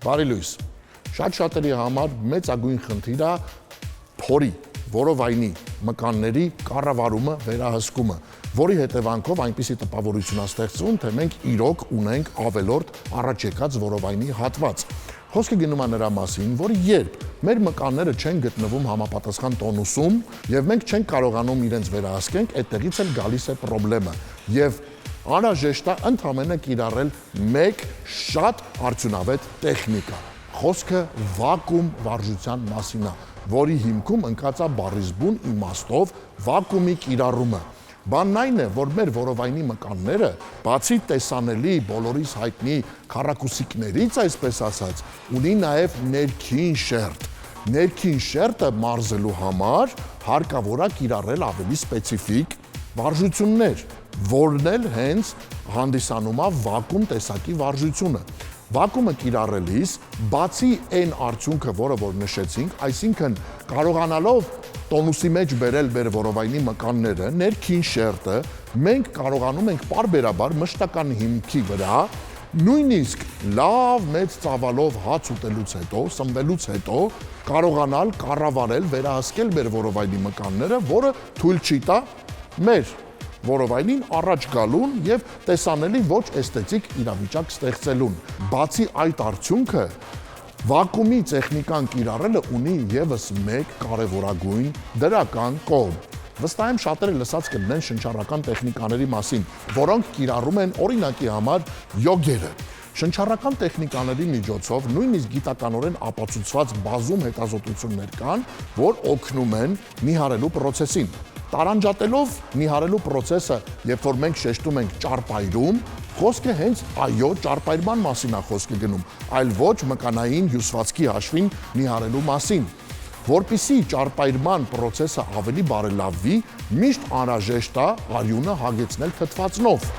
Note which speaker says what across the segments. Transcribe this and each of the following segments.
Speaker 1: Բարի լույս, շատ-շատերի համար մեծագույն խնդիր է փորի, որովայնի մկանների կառավարումը, վերահսկումը, որի հետևանքով այնպիսի տպավորություն է ստեղծվում, թե մենք իրոք ունենք ավելորդ առաջ եկած որովայնի հատված։ Խոսքը գնում է նրա մասին, որ երբ մեր մկանները չեն գտնվում համապատասխան տոնուսում եւ մենք չենք կարողանում իրենց վերահսկենք, այդտեղից էլ գալիս է խնդրեմը եւ անհրաժեշտ է ընդհանրապես կիրառել մեկ շատ արդյունավետ տեխնիկա։ Խոսքը վակուում վարժության մասին է, որի հիմքում ընկած է բառիզբուն իմաստով վակուումի կիրառումը։ Բանն այն է, որ մեր որովայնի մկանները, բացի տեսանելի բոլորիս հայտնի քառակուսիկներից, այսպես ասած, ունի նաև ներքին շերտ։ Ներքին շերտը մարզելու համար հարկավոր է կիրառել ավելի սպეციფიկ վարժություններ, որն էլ հենց հանդիսանում է վակուում տեսակի վարժությունը։ Վակուումը կիրառելիս, բացի այն արդյունքը, որը որ նշեցինք, այսինքն կարողանալով տոնուսի մեջ բերել մեր որովայնի մկանները, ներքին շերտը, մենք կարողանում ենք պարբերաբար մշտական հիմքի վրա, նույնիսկ լավ մեծ ծավալով հաց ուտելուց հետո, սնվելուց հետո, կարողանալ կառավարել, վերահսկել մեր որովայնի մկանները, որը թույլ չի տա մեր որովայնին առաջ գալուն եւ տեսանելի ոչ էսթետիկ իրավիճակ ստեղծելուն։ Բացի այդ արդյունքը, վակուումի տեխնիկան կիրառելը ունի եւս մեկ կարեւորագույն դրական կողմ։ Վստահ եմ շատերը լսած կլինեն շնչառական տեխնիկաների մասին, որոնք կիրառում են օրինակի համար յոգերը։ Շնչառական տեխնիկաների միջոցով նույնիսկ գիտականորեն ապացուցված բազում հետազոտություններ կան, որ օգնում են նիհարելու պրոցեսին։ Տարանջատելով նիհարելու պրոցեսը, երբ որ մենք շեշտում ենք ճարպայրում, խոսքը հենց այո ճարպայրման մասին է խոսքը գնում, այլ ոչ մկանային հյուսվածքի հաշվին նիհարելու մասին։ Որպեսզի ճարպայրման պրոցեսը ավելի բարելավվի, միշտ անհրաժեշտ է արյունը հագեցնել թթվածնով։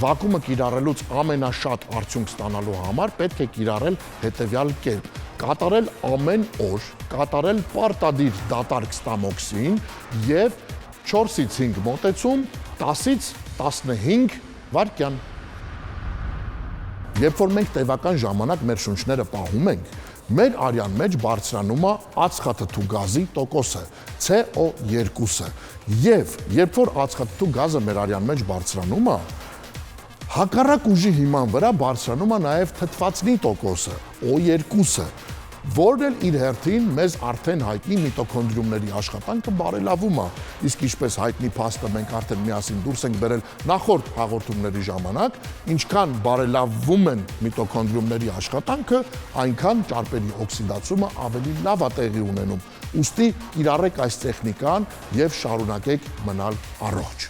Speaker 1: Վակուումը կիրառելուց ամենաշատ արդյունք ստանալու համար պետք է կիրառել հետևյալ կերպ. կատարել ամեն օր, կատարել պարտադիր դատարկ ստամոքսին եւ 4-ից 5 մոտեցում 10-ից 15 վայրկյան։ Երբ որ մենք տևական ժամանակ մեր շունչները պահում ենք, մեր արյան մեջ բարձրանում է ածխաթթու գազի տոկոսը, CO2-ը, եւ երբ որ ածխաթթու գազը մեր արյան մեջ բարձրանում է, հակառակ ուժի հիման վրա բարձրանում է նաև թթվածնի տոկոսը, O2-ը, որն էլ իր հերթին մեզ արդեն հայտնի միտոքոնդրիումների աշխատանքը բարելավում է, իսկ ինչպես հայտնի փաստը մենք արդեն միասին դուրս ենք բերել նախորդ հաղորդումների ժամանակ, ինչքան բարելավվում են միտոքոնդրիումների աշխատանքը, այնքան ճարպերի օքսիդացումը ավելի լավ է տեղի ունենում։ Ուստի կիրառեք այս տեխնիկան եւ շարունակեք մնալ առողջ։